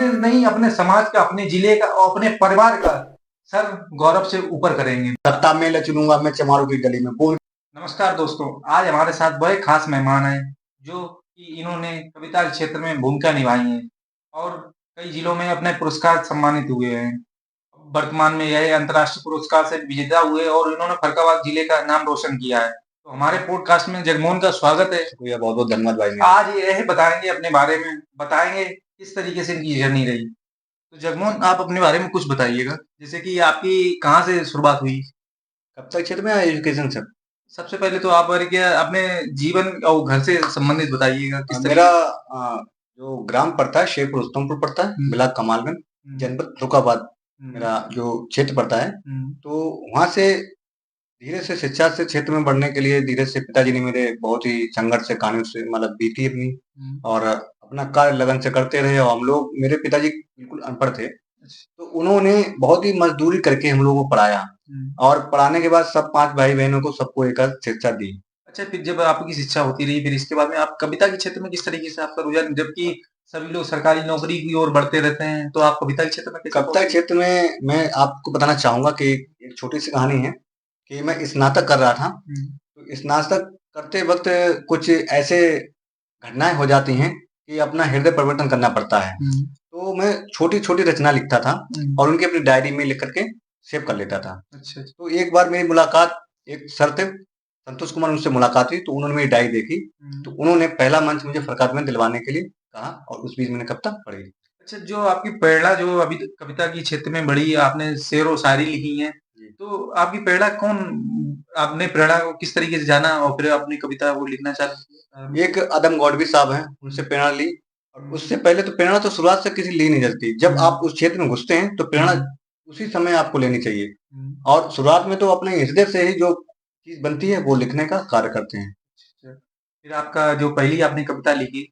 नहीं, अपने समाज का, अपने जिले का और अपने परिवार का सर गौरव से ऊपर करेंगे। सत्ता में ल चुनूंगा मैं चमारों की गली में बोल। नमस्कार दोस्तों, आज हमारे साथ बड़े खास मेहमान हैं जो कि इन्होंने कविता के क्षेत्र में भूमिका निभाई है और कई जिलों में अपने पुरस्कार सम्मानित हुए हैं। वर्तमान में यह अंतर्राष्ट्रीय पुरस्कार से विजेता हुए और इन्होंने फर्रुखाबाद जिले का नाम रोशन किया है। तो हमारे पॉडकास्ट में जगमोहन का स्वागत है। शुक्रिया, बहुत बहुत धन्यवाद भाई मेरा। आज यह बताएंगे, अपने बारे में बताएंगे किस तरीके से इनकी जर्नी रही। तो जगमोहन, आप अपने बारे में कुछ बताइएगा, जैसे कि आपकी कहाँ से शुरुआत हुई। कब तक क्षेत्र में एजुकेशन सर। सबसे पहले तो आप अगर क्या अपने जीवन और घर से संबंधित बताइएगा किस मेरा तरीके। जो ग्राम पड़ता है शेरपुर रुस्तमपुर पड़ता है, ब्लॉक कमालगंज, जनपद फर्रुखाबाद मेरा जो क्षेत्र पड़ता है। तो वहाँ से धीरे से शिक्षा से क्षेत्र में बढ़ने के लिए धीरे से पिताजी ने मेरे बहुत ही संघर्ष से कहानी से मतलब बीती अपनी और अपना कार्य लगन से करते रहे। और हम लोग, मेरे पिताजी बिल्कुल अनपढ़ थे, तो उन्होंने बहुत ही मजदूरी करके हम लोगों को पढ़ाया और पढ़ाने के बाद सब 5 भाई बहनों को सबको एक शिक्षा दी। अच्छा, फिर जब आपकी शिक्षा होती रही, फिर इसके बाद में आप कविता के क्षेत्र में किस तरीके से आपका रुझान, जबकि सभी लोग सरकारी नौकरी की ओर बढ़ते रहते हैं, तो आप कविता के क्षेत्र में कैसे कविता पहुंचे। क्षेत्र में मैं आपको बताना चाहूंगा कि एक छोटी सी कहानी है कि मैं स्नातक कर रहा था। तो स्नातक करते वक्त कुछ ऐसे घटनाएं हो जाती हैं कि अपना हृदय परिवर्तन करना पड़ता है। तो मैं छोटी छोटी रचना लिखता था और उनकी अपनी डायरी में लिख करके सेव कर लेता था। अच्छा अच्छा। तो एक बार मेरी मुलाकात एक सर थे, संतोष कुमार, उनसे मुलाकात हुई। तो उन्होंने मेरी डायरी देखी, तो उन्होंने पहला मंच मुझे फरकात में दिलवाने के लिए कहा और उस बीच मैंने कविता पढ़ी। अच्छा, जो आपकी प्रेरणा जो अभी कविता के क्षेत्र में बढ़ी, आपने शेर और शायरी लिखी है, जी। तो आपकी प्रेरणा कौन, आपने प्रेरणा को किस तरीके से जाना और फिर अपनी कविता को लिखना चालू किया। एक आदम गौडवी साहब हैं, उनसे प्रेरणा ली। और उससे पहले तो प्रेरणा तो शुरुआत से किसी ली नहीं जाती। जब आप उस क्षेत्र में घुसते हैं तो प्रेरणा उसी समय आपको लेनी चाहिए। और शुरुआत में तो अपने हृदय से ही जो चीज बनती है वो लिखने का कार्य करते हैं। अच्छा, फिर आपका जो पहली आपने कविता लिखी,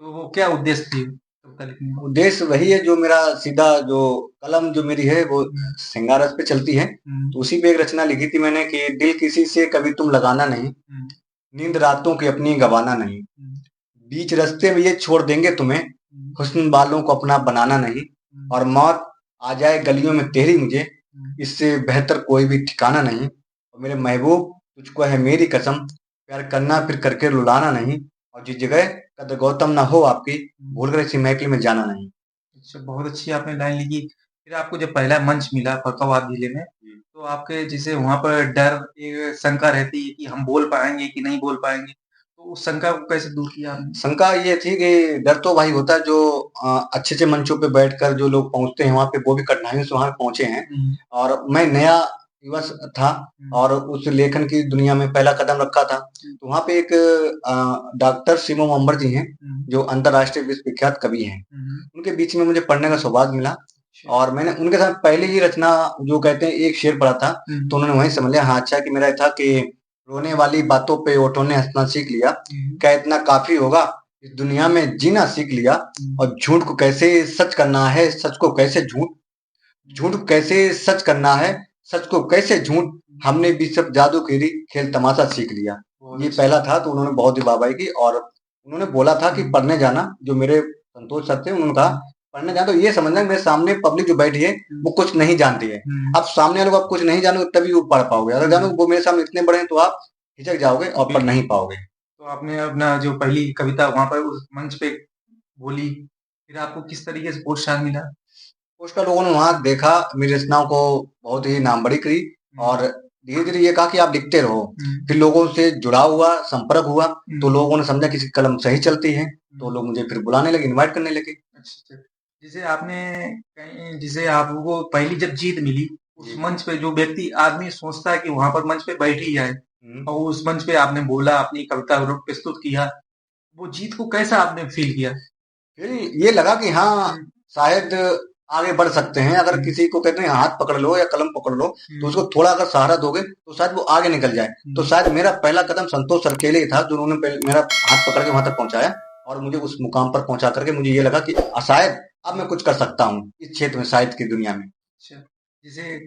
तो वो क्या उद्देश्य थी कविता लिखने का। उद्देश्य वही है जो मेरा सीधा, जो कलम जो मेरी है वो सिंगारस पे चलती है। तो उसी पे एक रचना लिखी थी मैंने कि दिल किसी से कभी तुम लगाना नहीं, नींद रातों की अपनी गवाना नहीं, बीच रास्ते में ये छोड़ देंगे तुम्हें, हुस्न वालों को अपना बनाना नहीं, और मौत आ जाए गलियों में तेरी मुझे, इससे बेहतर कोई भी ठिकाना नहीं, और मेरे महबूब तुझको है मेरी कसम, प्यार करना फिर करके रुलाना नहीं, और जिस जगह कदर गौतम ना हो आपकी, भूल कर इसी महफिल में जाना नहीं। अच्छा, बहुत अच्छी आपने लाइन लिखी। फिर आपको जब पहला मंच मिला फर्रुखाबाद जिले में, तो आपके जैसे वहाँ पर डर, एक शंका रहती है कि हम बोल पाएँगे कि नहीं बोल पाएँगे, तो उस शंका को कैसे दूर किया आपने? शंका ये थी कि डर तो भाई होता है जो अच्छे-अच्छे मंचों पे बैठकर जो लोग पहुँचते हैं वहाँ पे, वो भी कठिनाइयों से वहाँ पहुँचे हैं। और मैं नया युवा था और उस लेखन की दुनिया में पहला कदम रखा था। तो वहाँ पे एक डॉक्टर शिवम अंबर जी हैं, जो अंतर्राष्ट्रीय विश्वविख्यात कवि हैं। उनके बीच में मुझे पढ़ने का सौभाग्य मिला और मैंने उनके साथ पहले ही रचना जो कहते हैं एक शेर पढ़ा था। तो उन्होंने वहीं समझ लिया, हाँ अच्छा कि मेरा ये था कि रोने वाली बातों पे होठों ने हंसना सीख लिया, क्या इतना काफी होगा, इस दुनिया में जीना सीख लिया, और झूठ को कैसे सच करना है, सच को कैसे झूठ, झूठ को कैसे सच करना है, सच को कैसे झूठ, हमने भी सब जादूगरी खेल तमाशा सीख लिया। ये पहला था। तो उन्होंने बहुत ही वाहवाही की और उन्होंने बोला था कि पढ़ने जाना। जो मेरे संतोष सर थे, उन्होंने कहा पढ़ने जाना तो ये समझना कि मेरे सामने पब्लिक जो बैठी है वो कुछ नहीं जानती है। अब सामने वालों को आप कुछ नहीं जानोगे तभी वो पढ़ पाओगे, अगर जानोगे वो मेरे सामने इतने बड़े हैं तो आप हिचक जाओगे और पढ़ नहीं पाओगे। तो आपने अपना जो पहली कविता वहाँ पर उस मंच पे बोली, फिर आपको किस तरीके से प्रोत्साहन मिला? उसका लोगों ने वहां देखा, मेरी रचनाओं को बहुत ही नाम बड़ी करी और धीरे धीरे ये कहा कि आप लिखते रहो। फिर लोगों से जुड़ाव हुआ, संपर्क हुआ, तो लोगों ने समझा किसी कलम सही चलती है, तो लोग मुझे फिर बुलाने लगे, इनवाइट करने लगे। अच्छा, जैसे आपने कहीं, जैसे आपको पहली जब जीत मिली, उस मंच पे जो व्यक्ति आदमी सोचता है कि वहां पर मंच पे बैठ ही जाए, और उस मंच पे आपने बोला, अपनी कविता प्रस्तुत किया, वो जीत को कैसा आपने फील किया? फिर ये लगा कि हाँ शायद आगे बढ़ सकते हैं। अगर किसी को कहते हैं हाथ पकड़ लो या कलम पकड़ लो, तो उसको थोड़ा अगर सहारा दोगे तो शायद वो आगे निकल जाए। तो शायद मेरा पहला कदम संतोष सर के लिए था, जो उन्होंने मेरा हाथ पकड़ के वहां तक पहुंचाया और मुझे उस मुकाम पर पहुंचा करके मुझे ये लगा कि शायद अब मैं कुछ कर सकता हूँ इस क्षेत्र में, साहित्य की दुनिया में। अच्छा, जैसे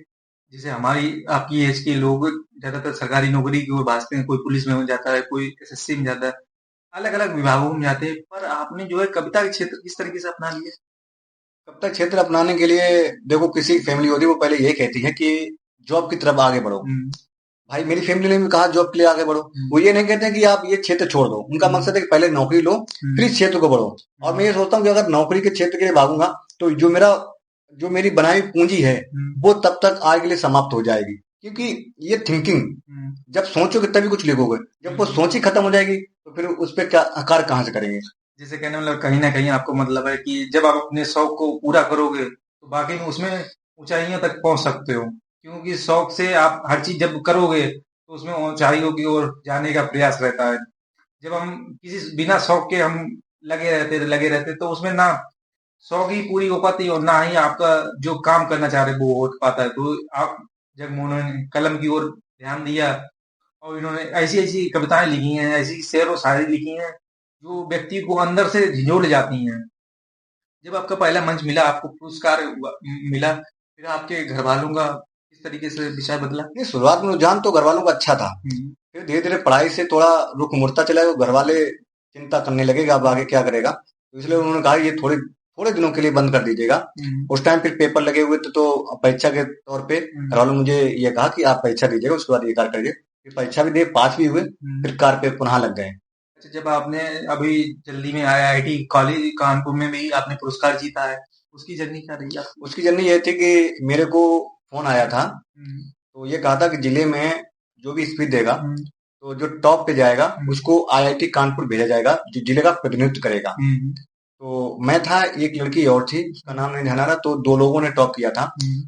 जैसे हमारी आपकी एज के लोग ज्यादातर सरकारी नौकरी की ओर भागते हैं, कोई पुलिस में हो जाता है, कोई एसएससी में जाता है, अलग अलग विभागों में जाते हैं, पर आपने जो है कविता के क्षेत्र किस तरीके से अपना लिया? कविता क्षेत्र अपनाने के लिए देखो, किसी फैमिली होती है वो पहले ये कहती है कि जॉब की तरफ आगे बढ़ो। भाई मेरी फैमिली ने भी कहा जॉब के लिए आगे बढ़ो। वो ये नहीं कहते हैं कि आप ये क्षेत्र छोड़ दो, उनका मकसद है कि पहले नौकरी लो फिर इस क्षेत्र को बढ़ो। और मैं ये सोचता हूँ कि अगर नौकरी के क्षेत्र के लिए भागूंगा तो जो मेरी बनाई हुई पूंजी है वो तब तक आगे के लिए समाप्त हो जाएगी। क्योंकि ये थिंकिंग, जब सोचोगे तभी कुछ लिखोगे, जब वो सोच ही खत्म हो जाएगी तो फिर उस पर क्या कार्य कहाँ से करेंगे। जिसे कहने मतलब कहीं ना कहीं आपको मतलब है कि जब आप अपने शौक को पूरा करोगे तो बाकी में उसमें ऊंचाइयों तक पहुंच सकते हो, क्योंकि शौक से आप हर चीज जब करोगे तो उसमें ऊंचाइयों की ओर जाने का प्रयास रहता है। जब हम किसी बिना शौक के हम लगे रहते तो उसमें ना शौक ही पूरी हो पाती और ना ही आपका जो काम करना चाह रहे वो हो पाता है। तो आप जब उन्होंने कलम की ओर ध्यान दिया और इन्होंने ऐसी ऐसी कविताएं लिखी हैं, ऐसी शेर और शायरी लिखी हैं जो व्यक्ति को अंदर से झिंझोड़ जाती हैं। जब आपका पहला मंच मिला, आपको पुरस्कार मिला, फिर आपके घर वालों का किस तरीके से विचार बदला? ये शुरुआत में रुझान तो घर वालों का अच्छा था, फिर धीरे धीरे पढ़ाई से थोड़ा रुख मुड़ता चला गया। घर वाले चिंता करने लगे कि अब आगे क्या करेगा, तो इसलिए उन्होंने कहा ये थोड़े थोड़े दिनों के लिए बंद कर दीजिएगा। उस टाइम फिर पेपर लगे हुए थे तो परीक्षा के तौर पे घर वालों ने मुझे ये कहा कि आप परीक्षा दीजिएगा, उसके बाद ये कार्य करिए। फिर परीक्षा भी दिए, पास भी हुए, फिर कार्य पे पुनः लग गए। अच्छा, जब आपने अभी जल्दी में आईआईटी कॉलेज कानपुर में भी आपने पुरस्कार जीता है, उसकी जर्नी क्या रही आपकी? उसकी जर्नी ये थी कि मेरे को फोन आया था, तो ये कहा था कि जिले में जो भी स्पीच देगा तो जो टॉप पे जाएगा उसको आईआईटी कानपुर भेजा जाएगा, जो जिले का प्रतिनिधित्व करेगा। तो मैं था, एक लड़की और थी, उसका नाम नहीं ध्यान आ रहा, तो 2 लोगों ने टॉप किया था।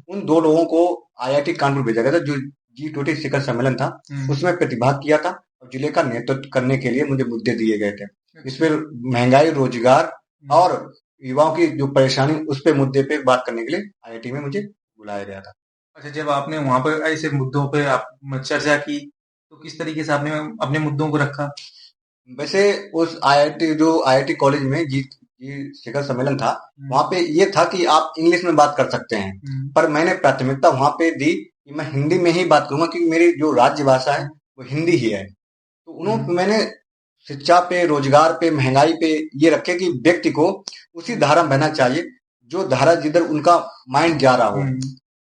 उन 2 लोगों को आईआईटी कानपुर भेजा गया था, जो G20 शिखर सम्मेलन था उसमें प्रतिभाग किया था और जिले का नेतृत्व करने के लिए मुझे मुद्दे दिए गए थे। इस पर महंगाई, रोजगार और युवाओं की जो परेशानी, उस पे मुद्दे पे बात करने के लिए आईआईटी में मुझे बुलाया गया था। अच्छा, जब आपने वहां पर ऐसे मुद्दों पे आप चर्चा की तो किस तरीके से आपने अपने मुद्दों को रखा? वैसे उस आईआईटी कॉलेज में जी शिखर सम्मेलन था, वहां पे ये था कि आप इंग्लिश में बात कर सकते हैं, पर मैंने प्राथमिकता वहां पे दी कि मैं हिंदी में ही बात करूंगा, क्योंकि मेरी जो राज्य भाषा है वो हिंदी ही है। तो मैंने शिक्षा पे, रोजगार पे, महंगाई पे ये रखे कि व्यक्ति को उसी धारा में बहना चाहिए जो धारा जिधर उनका माइंड जा रहा हो।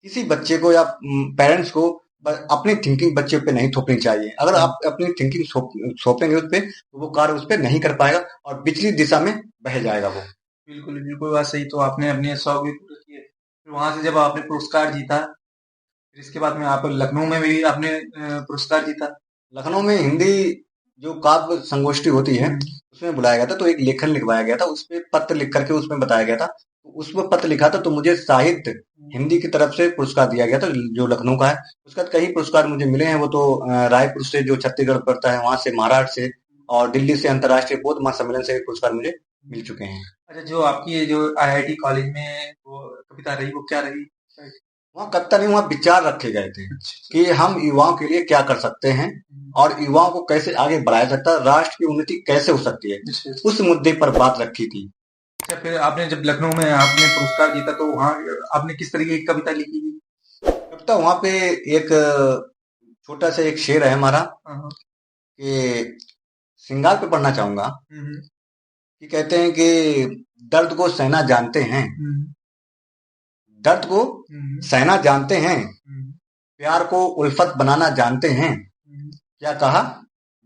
किसी बच्चे को या पेरेंट्स को अपनी थिंकिंग बच्चे पे नहीं थोपनी चाहिए। अगर आप अपनी थिंकिंग सौंपेंगे उस पे तो वो कार्य उस पे नहीं कर पाएगा और विचलित दिशा में बह जाएगा वो। बिल्कुल बिल्कुल बात सही। तो आपने अपने शौक भी पूरे किए, फिर वहां से जब आपने पुरस्कार जीता, फिर इसके बाद में आप लखनऊ में भी आपने पुरस्कार जीता। लखनऊ में हिंदी जो काव्य संगोष्ठी होती है उसमें बुलाया गया था, तो एक लेखन लिखवाया गया था, उसपे पत्र लिख करके उसमें बताया गया था। तो उसमें पत्र लिखा था तो मुझे साहित्य हिंदी की तरफ से पुरस्कार दिया गया था, जो लखनऊ का है। उसके बाद कई पुरस्कार मुझे मिले हैं, वो तो रायपुर से जो छत्तीसगढ़ पड़ता है वहां से, महाराष्ट्र से और दिल्ली से अंतर्राष्ट्रीय बौद्ध महासम्मेलन से पुरस्कार मुझे मिल चुके हैं। अच्छा, जो आपकी ये जो आईआईटी कॉलेज में वो कविता रही वो क्या रही? वहाँ कविता नहीं, वहाँ विचार रखे गए थे कि हम युवाओं के लिए क्या कर सकते हैं और युवाओं को कैसे आगे बढ़ाया सकता है, राष्ट्र की उन्नति कैसे हो सकती है, उस मुद्दे पर बात रखी थी। अच्छा, फिर आपने जब लखनऊ में आपने पुरस्कार जीता तो वहाँ आपने किस तरीके की कविता लिखी थी? कविता वहाँ पे एक छोटा सा एक शेर है हमारा कि श्रृंगार पे पढ़ना चाहूंगा कि कहते हैं कि दर्द को सहना जानते हैं, दर्द को सहना जानते हैं, प्यार को उल्फत बनाना जानते हैं। क्या कहा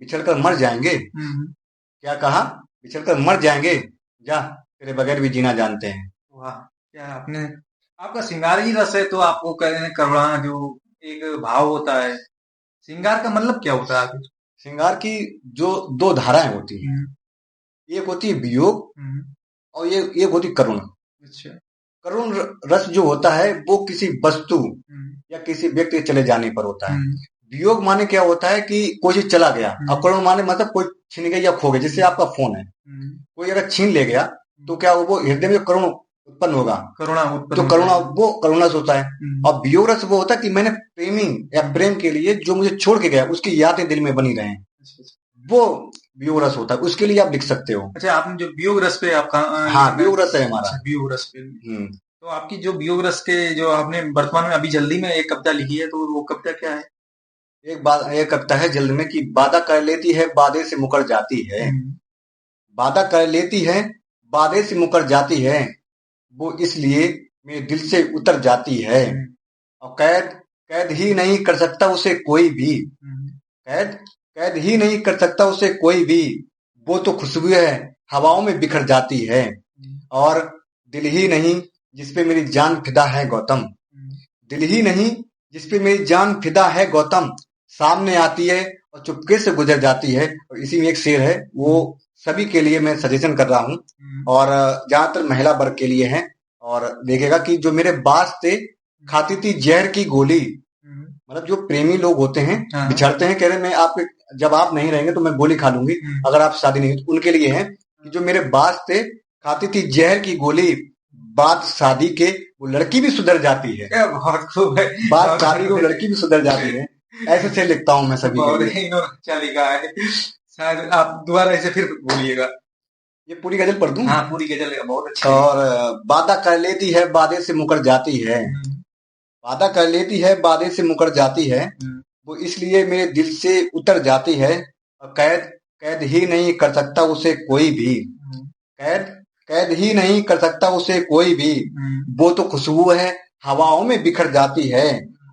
बिछड़कर मर जाएंगे, क्या कहा बिछड़कर मर जाएंगे, जा तेरे बगैर भी जीना जानते हैं। वाह, क्या आपने, आपका श्रृंगार ही रस है। तो आपको कहने करुणा जो एक भाव होता है, श्रृंगार का मतलब क्या होता है? श्रृंगार की जो 2 धाराएं होती हैं, एक होती है वियोग और ये एक होती करुणा। अच्छा, करुण रस जो होता है वो किसी वस्तु या किसी व्यक्ति के चले जाने पर होता है। वियोग माने क्या होता है कि कोई चीज चला गया, और करुण माने मतलब कोई छीन गया या खो गया। जैसे आपका फोन है, कोई अगर छीन ले गया तो क्या वो हृदय में करुण उत्पन्न होगा, तो करुणा वो करुणा से होता है। और वियोग रस वो होता है कि मैंने प्रेमी या प्रेम के लिए जो मुझे छोड़ के गया उसकी यादें दिल में बनी रहे, वो वियोग रस होता है, उसके लिए आप लिख सकते हो। अच्छा, आपने जो वियोग रस पे आपका, हाँ वियोग रस है हमारा। अच्छा, वियोग रस पे। तो आपकी जो वियोग रस के जो आपने वर्तमान में अभी जल्दी में एक कविता लिखी है, तो वो कविता क्या है? एक कविता है जल्द में कि वादा कर लेती है वादे से मुकर जाती है, वादा कर लेती है वादे से मुकर जाती है, वो इसलिए मेरे दिल से उतर जाती है। और कैद कैद ही नहीं कर सकता उसे कोई भी। कैद कैद ही नहीं कर सकता उसे कोई भी। वो तो खुशबू है, हवाओं में बिखर जाती है। और दिल ही नहीं जिसपे मेरी जान फिदा है गौतम। दिल ही नहीं जिसपे मेरी जान फिदा है गौतम, सामने आती है और चुपके से गुजर जाती है। और इसी में एक शेर है, वो सभी के लिए मैं सजेशन कर रहा हूँ, और ज्यादातर महिला वर्ग के लिए है। और देखिएगा कि जो मेरे बास थे खाती थी जहर की गोली। मतलब जो प्रेमी लोग होते हैं, हाँ। बिछड़ते हैं, कह रहे मैं आपके, जब आप नहीं रहेंगे तो मैं गोली खा लूंगी अगर आप शादी नहीं हुई, तो उनके लिए है कि जो मेरे बास थे खाती थी जहर की गोली, बात शादी के वो लड़की भी सुधर जाती है। क्या बहुत खूब है। बात शादी को लड़की भी सुधर जाती है। ऐसे से लिखता हूँ मैं सभी के बहुत लिए। इन्होंने अच्छा लिखा है। शायद आप दोबारा इसे फिर बोलिएगा। ये पूरी गजल पढ़ दूं? हाँ, पूरी गजल बहुत अच्छी और वादा कर लेती है वादे से मुकर जाती है। वादा कर लेती है वादे से मुकर जाती है। वो इसलिए मेरे दिल से उतर जाती है। और कैद कैद ही नहीं कर सकता उसे कोई भी। कैद कैद ही नहीं कर सकता उसे कोई भी। वो तो खुशबू है, हवाओं में बिखर जाती है।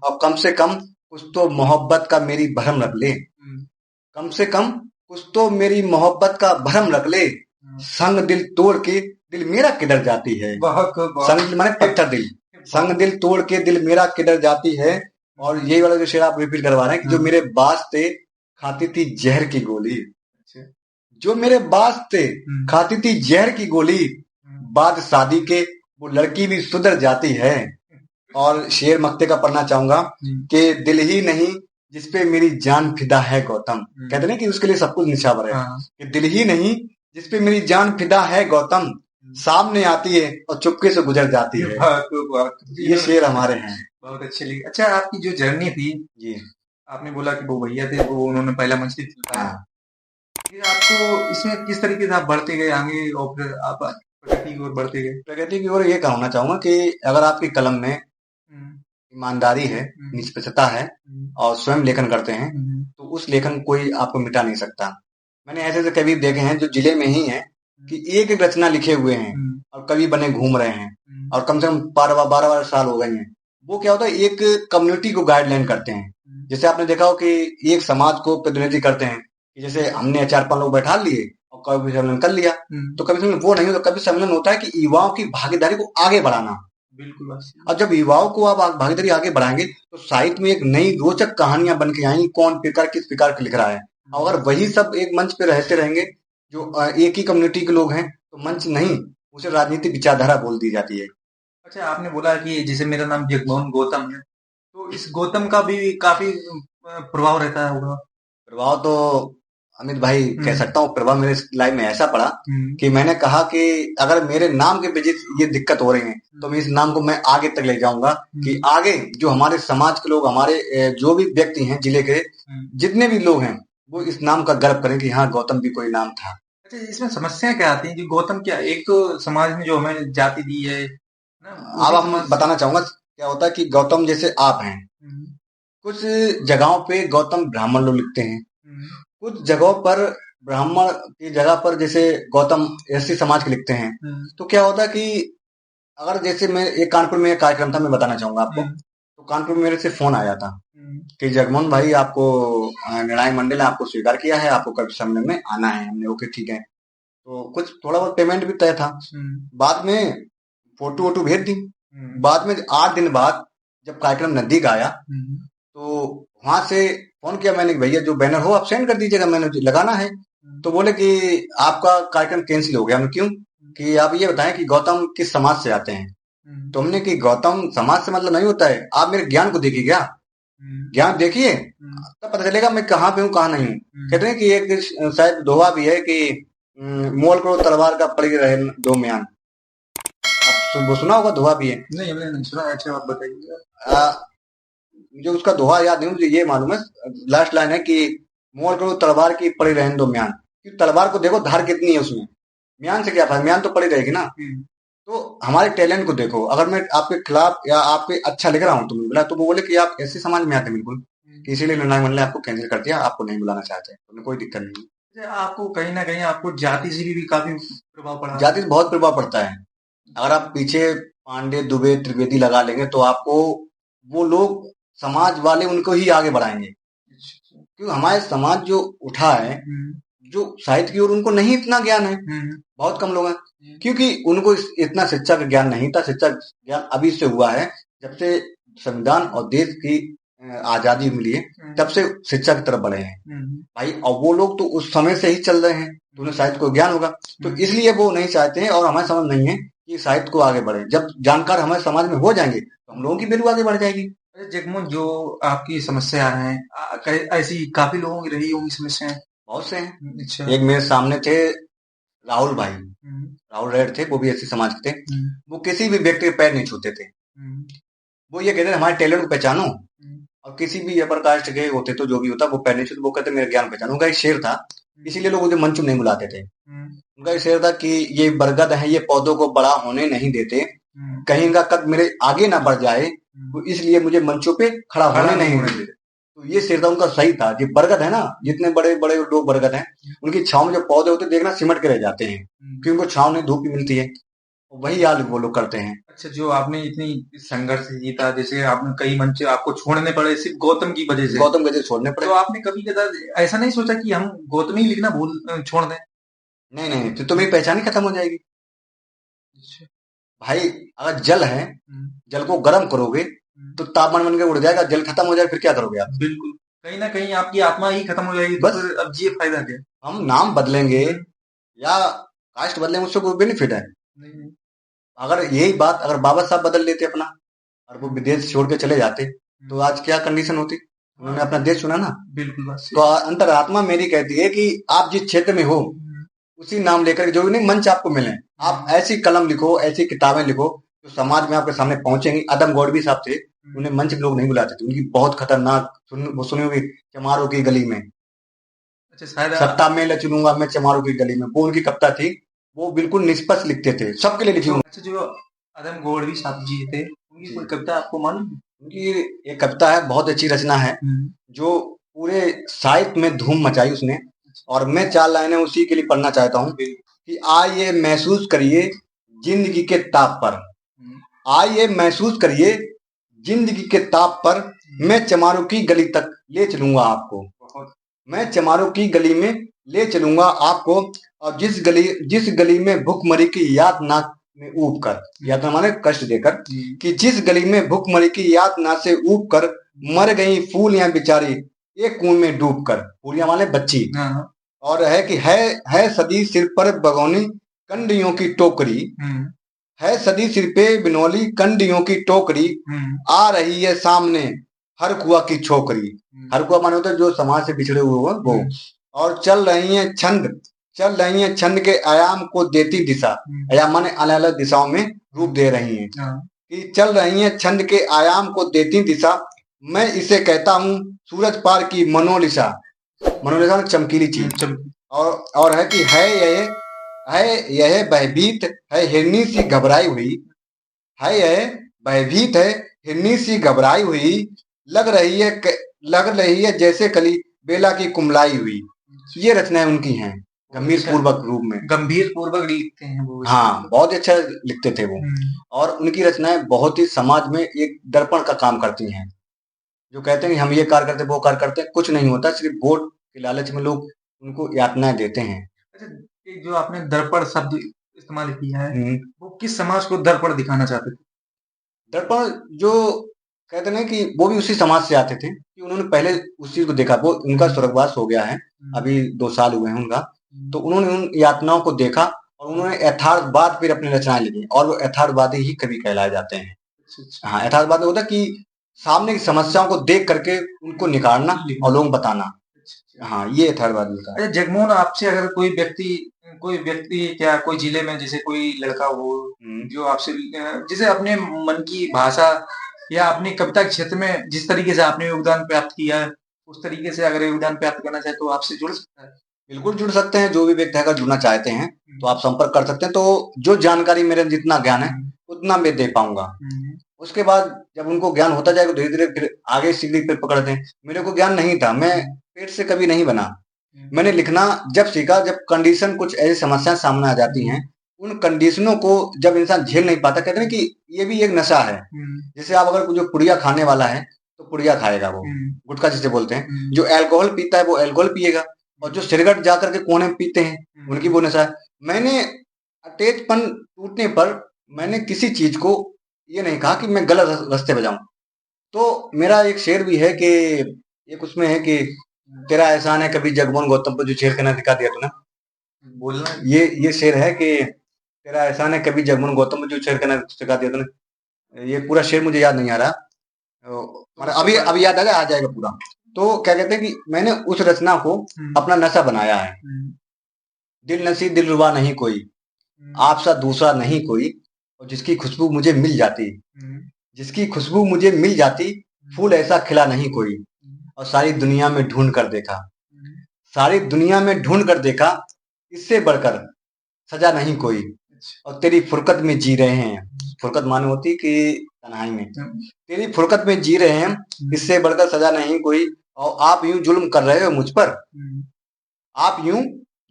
और कम से कम कुछ तो मोहब्बत का मेरी भरम रख ले। कम से कम कुछ तो मेरी मोहब्बत का भरम रख ले। संग दिल तोड़ के दिल मेरा किधर जाती है। बहुत संग माने पत्थर दिल। संग दिल तोड़ के दिल मेरा किधर जाती है। और यही वाला जो शेर आप रिपीट करवा रहे हैं कि जो मेरे बास थे खाती थी जहर की गोली। जो मेरे बास थे खाती थी जहर की गोली, बाद शादी के वो लड़की भी सुधर जाती है। और शेर मक्ते का पढ़ना चाहूंगा कि दिल ही नहीं जिसपे मेरी जान फिदा है गौतम। कहते हैं कि उसके लिए सब कुछ निछावर है। कि दिल ही नहीं जिसपे मेरी जान फिदा है गौतम, सामने आती है और चुपके से गुजर जाती है। ये शेर हमारे हैं। बहुत अच्छे लिखे। अच्छा, आपकी जो जर्नी थी जी, आपने बोला कि वो भैया थे, वो उन्होंने पहला मंच भी दिलवाया। फिर आपको इसमें किस तरीके से आप बढ़ते गए आगे और फिर आप प्रगति की ओर बढ़ते गए? प्रगति की ओर ये कहना चाहूंगा कि अगर आपकी कलम में ईमानदारी है, निष्पक्षता है और स्वयं लेखन करते हैं, तो उस लेखन कोई आपको मिटा नहीं सकता। मैंने ऐसे ऐसे कवि देखे हैं जो जिले में ही हैं कि एक एक रचना लिखे हुए हैं और कवि बने घूम रहे हैं और कम से कम 12-12 साल हो गए हैं। वो क्या होता है, एक कम्युनिटी को गाइडलाइन करते हैं। जैसे आपने देखा हो कि एक समाज को प्रतिनिधि करते हैं कि जैसे हमने 4-5 लोग बैठा लिए और कवि सम्मेलन कर लिया, तो कवि सम्मेलन वो नहीं होता। कवि सम्मेलन होता है कि युवाओं की भागीदारी को आगे बढ़ाना। बिल्कुल। और जब युवाओं को आप भागीदारी आगे बढ़ाएंगे तो साहित्य में एक नई रोचक कहानियां बन के आएंगी, कौन प्रकार किस प्रकार के लिख रहा है। अगर वही सब एक मंच पे रहते रहेंगे जो एक ही कम्युनिटी के लोग हैं, तो मंच नहीं, उसे राजनीतिक विचारधारा बोल दी जाती है। अच्छा, आपने बोला कि जैसे मेरा नाम जगमोहन गौतम है, तो इस गौतम का भी काफी प्रभाव रहता होगा। प्रभाव तो अमित भाई कह सकता हूँ, प्रभाव मेरे लाइफ में ऐसा पड़ा कि मैंने कहा कि अगर मेरे नाम के वजह से ये दिक्कत हो रही है तो मैं इस नाम को मैं आगे तक ले जाऊंगा कि आगे जो हमारे समाज के लोग, हमारे जो भी व्यक्ति हैं, जिले के जितने भी लोग हैं, वो इस नाम का गर्व करें कि हाँ, गौतम भी कोई नाम था। अच्छा, इसमें समस्या क्या आती है कि गौतम क्या, एक तो समाज ने जो हमें जाति दी है ना, अब आप बताना चाहूंगा क्या होता है कि गौतम जैसे आप हैं, कुछ जगहों पे गौतम ब्राह्मण लोग लिखते हैं, कुछ जगहों पर ब्राह्मण की जगह पर जैसे गौतम एससी समाज के लिखते हैं। तो क्या होता है कि अगर जैसे मैं एक कानपुर में एक कार्यक्रम था, मैं बताना चाहूंगा आपको। तो कानपुर में मेरे से फोन आया था कि जगमोहन भाई, आपको निर्णायक मंडल ने आपको स्वीकार किया है, आपको कवि सम्मेलन में आना है। हमने ओके ठीक है। तो कुछ थोड़ा बहुत पेमेंट भी तय था। बाद में फोटो वोटो भेज दी। बाद में 8 दिन बाद जब कार्यक्रम नजदीक आया तो वहां से फोन किया मैंने, भैया जो बैनर हो आप सेंड कर दीजिएगा, मैंने लगाना है। तो बोले कि आपका कार्यक्रम कैंसिल हो गया। मैं क्यों? कि आप ये बताएं कि गौतम किस समाज से आते हैं। तो हमने कि गौतम समाज से मतलब नहीं होता है, आप मेरे ज्ञान को देखिए, क्या ज्ञान देखिए, तब पता चलेगा मैं कहाँ पे हूँ कहाँ नहीं हूँ। कहते हैं कि एक शायद दोहा भी है कि मोल करो तलवार का पड़ी रहे दो म्यान। आप सुना होगा, दोहा भी है। नहीं, मैंने नहीं सुना। अच्छा, आप बताइए। मुझे उसका दोहा याद नहीं, मुझे ये मालूम है, लास्ट लाइन है कि मोल करो तलवार की पड़ी रहने दो म्यान। तलवार को देखो धार कितनी है उसमें, म्यान से क्या फायदा, म्यान तो पड़ी रहेगी ना। तो हमारे टैलेंट को देखो, अगर मैं आपके खिलाफ या आपके अच्छा लिख रहा हूँ तो बोला, तो वो बोले कि आप ऐसे समाज में आते बिल्कुल, इसीलिए निर्णायक मंडल ने आपको कैंसिल कर दिया, आपको नहीं बुलाना चाहते। तो कोई दिक्कत नहीं। आपको कहीं ना कहीं आपको जाति से भी काफी प्रभाव पड़ा? जाति से बहुत प्रभाव पड़ता है। अगर आप पीछे पांडे, दुबे, त्रिवेदी लगा लेंगे तो आपको वो लोग समाज वाले उनको ही आगे बढ़ाएंगे, क्योंकि हमारे समाज जो उठा है, जो साहित्य की ओर उनको नहीं इतना ज्ञान है, बहुत कम लोग हैं, क्योंकि उनको इतना शिक्षा का ज्ञान नहीं था। शिक्षा ज्ञान अभी से हुआ है, जब से संविधान और देश की आजादी मिली है, तब से शिक्षा की तरफ बढ़े हैं भाई। और वो लोग तो उस समय से ही चल रहे हैं, तो उन्हें साहित्य को ज्ञान होगा, तो इसलिए वो नहीं चाहते हैं और हमारे समझ नहीं है कि साहित्य को आगे बढ़े। जब जानकार हमारे समाज में हो जाएंगे तो हम लोगों की वैल्यू आगे बढ़ जाएगी। अरे जगमोहन, जो आपकी समस्या है, ऐसी काफी लोगों की रही होंगी समस्याएं। बहुत से हैं। अच्छा। एक मेरे सामने थे राहुल भाई, राहुल रेड थे, वो भी ऐसे समाज के थे। वो किसी भी व्यक्ति के पैर नहीं छूते थे। वो ये कहते थे हमारे टैलेंट को पहचानो, और किसी भी अपर कास्ट के होते तो जो भी होता वो पैर नहीं छूते, वो कहते मेरा ज्ञान पहचानो। उनका एक शेर था, इसीलिए लोग उसे मंचू नहीं बुलाते थे। उनका एक शेर था कि ये बरगद है, ये पौधों को बड़ा होने नहीं देते, कहीं इनका कद मेरे आगे ना बढ़ जाए, तो इसलिए मुझे मंचों पे खड़ा होने नहीं देते। तो ये शेर था उनका, सही था। ये बरगद है ना, जितने बड़े बड़े लोग बरगद हैं, उनकी छाव में जो पौधे होते देखना सिमट के रह जाते हैं, क्योंकि उनको छाव नहीं, धूप भी मिलती है। वही हाल वो लोग करते हैं। अच्छा, जो आपने इतनी संघर्ष जीता, जैसे आपने कई मंच आपको छोड़ने पड़े सिर्फ गौतम की वजह से, गौतम गजल छोड़ने पड़े, तो आपने कभी कदा ऐसा नहीं सोचा कि हम गौतम ही लिखना छोड़ दें? नहीं नहीं, तो तुम्हारी पहचान ही खत्म हो जाएगी भाई। अगर जल है, जल को गर्म करोगे तो तापमान बन के उड़ जाएगा, जल खत्म हो जाए फिर क्या करोगे आप? बिल्कुल, कहीं ना कहीं आपकी आत्मा ही खत्म हो जाएगी, तो बस फिर अब ये फायदा क्या? हम नाम बदलेंगे या कास्ट बदलेंगे, उससे कोई बेनिफिट है? नहीं। अगर यही बात अगर बाबा साहब बदल लेते अपना, और वो विदेश छोड़ के चले जाते, तो आज क्या कंडीशन होती? उन्होंने अपना देश चुना ना। बिल्कुल बात सही। तो अंतरात्मा मेरी कहती है कि आप जिस क्षेत्र में हो उसी नाम लेकर, जो भी नहीं मंच आपको मिले, आप ऐसी कलम लिखो, ऐसी किताबें लिखो जो समाज में आपके सामने पहुंचेंगी। आदम गौड़वी साहब थे, उन्हें मंच लोग नहीं बुलाते थे, उनकी बहुत खतरनाक वो सुनी होगी, चमारों की गली में। अच्छा, शायद सत्ता में ल चुनूंगा मैं चमारों की गली में, वो उनकी कविता थी। वो बिल्कुल निष्पक्ष लिखते थे, सबके लिए लिखी। अच्छा, जो आदम गौड़वी साहब जी थे, उनकी कोई कविता आपको मालूम है? उनकी एक कविता है, बहुत अच्छी रचना है, जो पूरे साहित्य में धूम मचाई उसने, और मैं 4 लाइनें उसी के लिए पढ़ना चाहता हूँ कि आइए महसूस करिए जिंदगी के ताप पर, आइए महसूस करिए जिंदगी के ताप पर, मैं चमारों की गली तक ले चलूंगा आपको, मैं चमारों की गली में ले चलूंगा आपको। और जिस गली में भूखमरी की याद नाक में ऊब कर, याद माने कष्ट देकर, कि जिस गली में भूखमरी की याद ना से ऊब कर मर गई फूलियां बिचारी एक कुएं में डूब कर। फूलियां माने बच्ची। और है कि है सदी सिर पर बगौनी कंडियों की टोकरी, है सदी सिर पे बिनौली कंडियों की टोकरी, आ रही है सामने हर कुआ की छोकरी। हर कुआ माने होता है जो समाज से बिछड़े हुए वो। और चल रही है छंद के आयाम को देती दिशा, आयाम माने अलग अलग दिशाओं में रूप दे रही हैं, कि चल रही है छंद के आयाम को देती दिशा, मैं इसे कहता हूँ सूरज पार की मनोलिशा। मनोलिशा चमकीली चीज। और है कि यह भयभीत है हिरनी सी घबराई हुई, है यह भयभीत है हिरनी सी घबराई हुई, लग रही है जैसे कली बेला की कुमलाई हुई। ये रचनाएं उनकी हैं, गंभीर पूर्वक रूप में, गंभीर पूर्वक लिखते हैं वो। हाँ, बहुत अच्छा लिखते थे वो। और उनकी रचनाएं बहुत ही समाज में एक दर्पण का काम करती हैं। जो कहते हैं कि हम ये कार्य करते वो कार्य करते, कुछ नहीं होता, सिर्फ वोट के लालच में लोग उनको यातनाएं देते हैं। अच्छा, जो आपने दर्पण शब्द इस्तेमाल किया है, वो किस समाज को दर्पण दिखाना चाहते थे? दर्पण जो कहते हैं कि वो भी उसी समाज से आते थे, कि उन्होंने पहले उस चीज को देखा। वो उनका स्वर्गवास हो गया है, अभी 2 साल हुए हैं उनका, तो उन्होंने उन यातनाओं को देखा और उन्होंने यथार्थवाद पर अपनी रचनाएं लिखी, और वो यथार्थवादी ही कवि कहलाए जाते हैं। हाँ, यथार्थवाद होता है कि सामने की समस्याओं को देख करके उनको निकालना और लोगों को बताना। हाँ, ये यथार्थवाद होता है। जगमोहन, आपसे अगर कोई व्यक्ति क्या कोई जिले में जैसे कोई लड़का हो जो आपसे जैसे अपने मन की भाषा या अपनी कविता के क्षेत्र में जिस तरीके से आपने योगदान प्राप्त किया है, उस तरीके से अगर योगदान प्राप्त करना चाहे तो आपसे जुड़ सकता है? बिल्कुल जुड़ सकते हैं। जो भी व्यक्ति अगर जुड़ना चाहते हैं तो आप संपर्क कर सकते हैं। तो जो जानकारी मेरे जितना ज्ञान है उतना मैं दे पाऊंगा। उसके बाद जब उनको ज्ञान होता जाएगा धीरे धीरे फिर आगे सीढ़ी पे पकड़ते हैं। मेरे को ज्ञान नहीं था, मैं पेट से कभी नहीं बना। मैंने लिखना जब सीखा, जब कंडीशन कुछ ऐसी समस्याएं सामने आ जाती हैं, उन कंडीशनों को जब इंसान झेल नहीं पाता, कहते हैं कि ये भी एक नशा है। जैसे आप अगर जो पुड़िया खाने वाला है तो पुड़िया खाएगा, वो गुटखा जिसे बोलते हैं। जो अल्कोहल पीता है वो अल्कोहल पिएगा, और जो सिगरेट जा करके कोने में पीते हैं उनकी वो नशा है। मैंने अटेचपन टूटने पर मैंने किसी चीज को ये नहीं कहा कि मैं गलत रास्ते पे जाऊं। तो मेरा एक शेर भी है कि एक उसमें है कि तेरा एहसान है कभी जगमोहन गौतम पर जो शेर कहना दिखा दिया तूने, बोलना। ये शेर है कि तेरा एहसान है कभी जगमोहन गौतम पर जो शेर कहना सिखा दिया तूने। ये पूरा शेर मुझे याद नहीं आ रहा, मतलब अभी अभी याद आ जाएगा पूरा। तो क्या कहते हैं कि मैंने उस रचना को अपना नशा बनाया है। दिल नसी दिलरुबा नहीं कोई, आप सा दूसरा नहीं कोई, और जिसकी खुशबू मुझे मिल जाती, जिसकी खुशबू मुझे मिल जाती, फूल ऐसा खिला नहीं कोई, और सारी दुनिया में ढूंढ कर देखा, सारी दुनिया में ढूंढ कर देखा, इससे बढ़कर सजा नहीं कोई, और तेरी फुरकत में जी रहे हैं। फुरकत माने होती कि तन्हाई में, तेरी फुरकत में जी रहे हैं, इससे बढ़कर सजा नहीं कोई, और आप यूं जुल्म कर रहे हो मुझ पर, आप यूं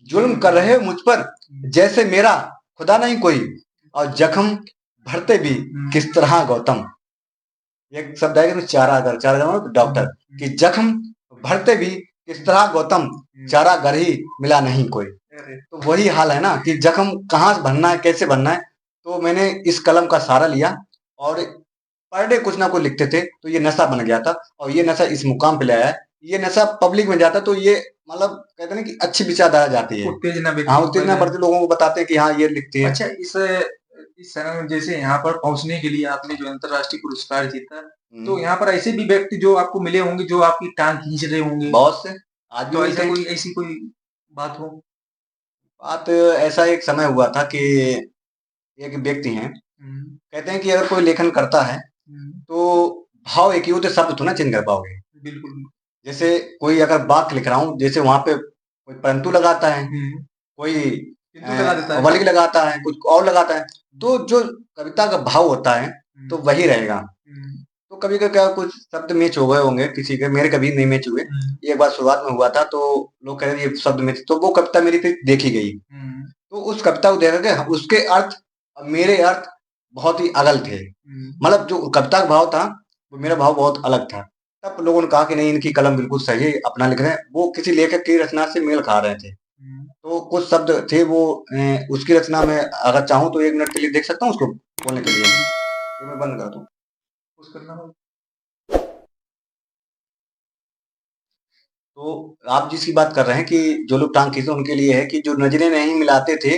जुल्म कर रहे हो मुझ पर, जैसे मेरा खुदा नहीं कोई, और जख्म भरते भी किस तरह गौतम। एक शब्द है कि चारागर, चारागर डॉक्टर, कि जख्म भरते भी किस तरह गौतम, चारागर ही मिला नहीं कोई। तो वही हाल है ना कि जख्म कहाँ से भरना है, कैसे भरना है। तो मैंने इस कलम का सहारा लिया, और पर डे कुछ ना कुछ लिखते थे, तो ये नशा बन गया था, और ये नशा इस मुकाम पे लाया है। ये नशा पब्लिक में जाता तो ये मतलब कहते हैं कि अच्छी विचारधारा जाती है, उत्तेजना, हाँ उत्तेजना बढ़ती, लोगों को बताते हैं कि हाँ ये लिखती है। अच्छा, इस समय जैसे यहाँ पर पहुंचने के लिए आपने जो अंतर्राष्ट्रीय पुरस्कार जीता, तो यहाँ पर ऐसे भी व्यक्ति जो आपको मिले होंगे जो आपकी टांग खींच रहे होंगे, बहुत से आज भी तो मिलते ऐसी कोई बात हो? बात ऐसा एक समय हुआ था कि एक व्यक्ति हैं, कहते हैं कि अगर कोई लेखन करता है तो भाव एक ही होते, शब्द तो ना चेंज कर पाओगे। बिल्कुल। जैसे कोई अगर वाक्य लिख रहा हूँ, जैसे वहां पे कोई परंतु लगाता है, कोई वर्ग लगाता है, कुछ और लगाता है, तो जो कविता का भाव होता है तो वही रहेगा। तो कभी कभी क्या कुछ शब्द मैच हो गए होंगे किसी के, मेरे कभी नहीं मैच हुए। एक बार शुरुआत में हुआ था तो लोग कह रहे ये शब्द मैच, तो वो कविता मेरी फिर देखी गई। तो उस कविता को देख के उसके अर्थ और मेरे अर्थ बहुत ही अलग थे। मतलब जो कविता का भाव था वो मेरा भाव बहुत अलग था। तब लोगों ने कहा कि नहीं इनकी कलम बिल्कुल सही है, अपना लिख रहे हैं, वो किसी लेखक की रचना से मेल खा रहे थे। तो कुछ शब्द थे वो उसकी रचना में, अगर चाहूँ तो 1 मिनट के लिए देख सकता हूँ उसको बोलने के लिए। तो मैं बंद कर दूं तो आप जिसकी बात कर रहे हैं कि जो लोग टांग खींचे उनके लिए है कि जो नजरें नहीं मिलाते थे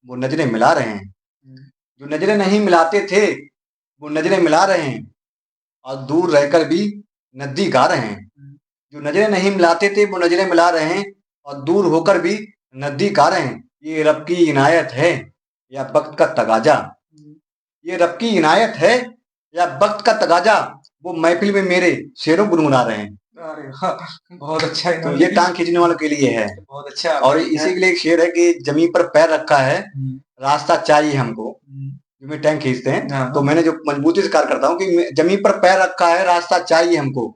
वो नजरें मिला रहे हैं, जो नजरें नहीं मिलाते थे वो नजरें मिला रहे हैं, और दूर रहकर भी नजदीक आ रहे हैं। जो नजरें नहीं मिलाते थे वो नजरें मिला रहे हैं, और दूर होकर भी नजदीक आ रहे हैं। ये रब की इनायत है या वक्त का तगाजा, ये रब की इनायत है या वक्त का तगाजा, वो महफिल में मेरे शेरों गुनगुना रहे हैं। अरे वाह! बहुत अच्छा है। तो ये टांग खींचने वालों के लिए है। बहुत अच्छा। और इसी के लिए एक शेर है कि जमीन पर पैर रखा है, रास्ता चाहिए हमको। जो मैं टांग खींचते हैं तो मैंने जो मजबूती से कार्य करता हूँ कि जमीन पर पैर रखा है, रास्ता चाहिए हमको।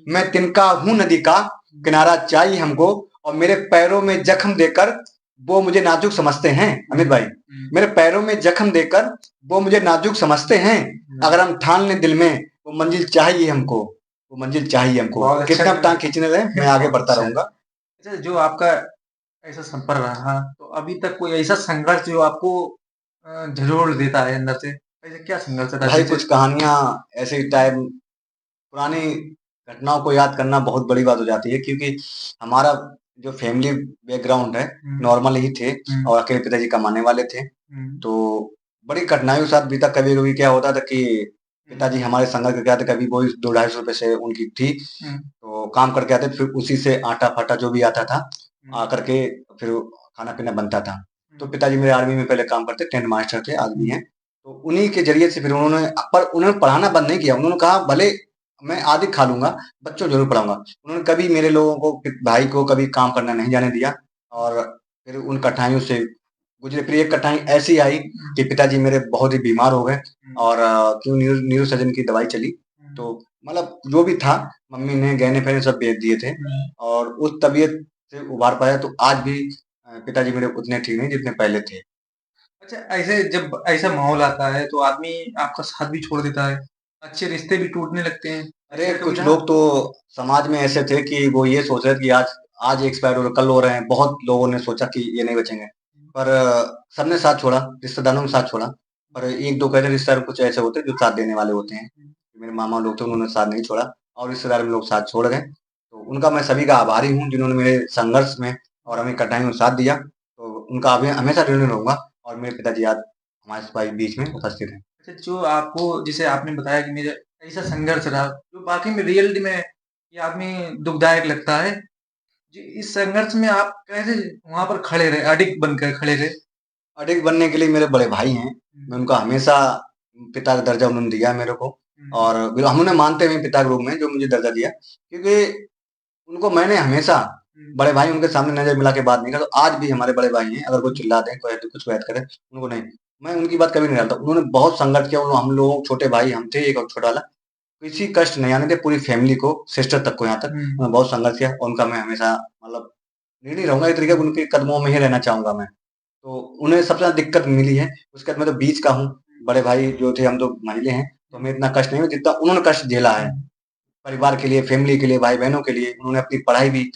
मैं तिनका हूँ नदी का, किनारा चाहिए हमको, और मेरे पैरों में जख्म देकर वो मुझे नाजुक समझते हैं। अमित भाई, मेरे पैरों में जख्म देकर वो मुझे नाजुक समझते हैं। अगर हम ठान लें दिल में वो मंजिल चाहिए हमको, वो मंजिल चाहिए हमको। कितना टांग खींचने दें, मैं आगे बढ़ता रहूंगा। अच्छा, जो आपका ऐसा सफर रहा तो अभी तक कोई ऐसा संघर्ष जो आपको झंझोड़ देता है अंदर से, ऐसे क्या संघर्ष था? भाई कुछ कहानियां ऐसे टाइम पुरानी घटनाओं को याद करना बहुत बड़ी बात हो जाती है, क्योंकि हमारा जो फैमिली बैकग्राउंड है नॉर्मल ही थे, और अकेले पिताजी कमाने वाले थे। तो बड़ी कठिनाइयों के साथ बीता। कभी कभी क्या होता था कि पिताजी हमारे संघर्ष करके आते, कभी वही 200-250 रुपए से उनकी थी, तो काम करके आते, फिर उसी से आटा फाटा जो भी आता था आकर के फिर खाना पीना बनता था। तो पिताजी मेरे आर्मी में पहले काम करते, टेंट मास्टर थे, आज भी हैं। तो उन्हीं के जरिए से फिर उन्होंने पढ़ाना बंद नहीं किया। उन्होंने कहा भले मैं आदि खा लूंगा, बच्चों जरूर पढ़ाऊंगा। उन्होंने कभी मेरे लोगों को, भाई को कभी काम करना नहीं जाने दिया। और फिर उन कठिनाइयों से गुजरे। फिर एक कठिनाई ऐसी आई कि पिताजी मेरे बहुत ही बीमार हो गए, और क्यों न्यूरो सर्जन की दवाई चली। तो मतलब जो भी था मम्मी ने गहने पहने सब बेच दिए थे, और उस तबीयत से उबार पाया। तो आज भी पिताजी मेरे उतने ठीक नहीं जितने पहले थे। अच्छा, ऐसे जब ऐसा माहौल आता है तो आदमी आपका साथ भी छोड़ देता है, अच्छे रिश्ते भी टूटने लगते हैं, अरे ऐसा कभी कुछ रहा? लोग तो समाज में ऐसे थे कि वो ये सोच रहे थे कि आज आज एक्सपायर हो रहे, कल हो रहे हैं। बहुत लोगों ने सोचा कि ये नहीं बचेंगे, पर सबने साथ छोड़ा, रिश्तेदारों ने साथ छोड़ा। पर एक दो कहते रिश्तेदार कुछ ऐसे होते हैं जो साथ देने वाले होते हैं। मेरे मामा लोग थे, उन्होंने साथ नहीं छोड़ा और रिश्तेदार में लोग साथ छोड़ गए। तो उनका मैं सभी का आभारी हूँ जिन्होंने मेरे संघर्ष में और हमें कठिनाइयों में साथ दिया। तो उनका अभी हमेशा ऋणी रहूंगा। और मेरे पिताजी आज हमारे बीच में उपस्थित हैं। अच्छा, जो आपको जैसे आपने बताया कि मेरा ऐसा संघर्ष रहा, जो वाक़ई में रियलिटी में ये आदमी दुखदायक लगता है। जी, इस संघर्ष में आप कैसे वहाँ पर खड़े रहे, अडिग बनकर खड़े रहे? अडिग बनने के लिए मेरे बड़े भाई हैं। मैं उनका हमेशा पिता का दर्जा उन्होंने दिया है मेरे को। हुँ, और हम उन्हें मानते हैं पिता के रूप में जो मुझे दर्जा दिया, क्योंकि उनको मैंने हमेशा हुँ, बड़े भाई उनके सामने नज़र मिला के बात नहीं करा। तो आज भी हमारे बड़े भाई हैं, अगर कोई चिल्ला दें, कोई ऐसे कुछ बात करे, उनको नहीं, मैं उनकी बात कभी नहीं टालता। उन्होंने बहुत संघर्ष किया। हम लोग छोटे भाई हम थे, एक और छोटा वाला, किसी कष्ट नहीं आने दिया पूरी फैमिली को, सिस्टर तक को यहाँ तक। हुँ, उन्होंने बहुत संघर्ष किया और उनका मैं हमेशा मतलब ऋणी रहूँगा। एक तरीके से उनके कदमों में ही रहना चाहूँगा मैं। तो उन्हें सबसे ज़्यादा दिक्कत मिली है, उसके बाद मैं तो बीच का हूँ। बड़े भाई जो थे हम तो मंझले हैं, तो हमें इतना कष्ट नहीं हुआ जितना उन्होंने कष्ट झेला है। हुँ, परिवार के लिए, फैमिली के लिए, भाई-बहनों के लिए उन्होंने अपनी पढ़ाई भी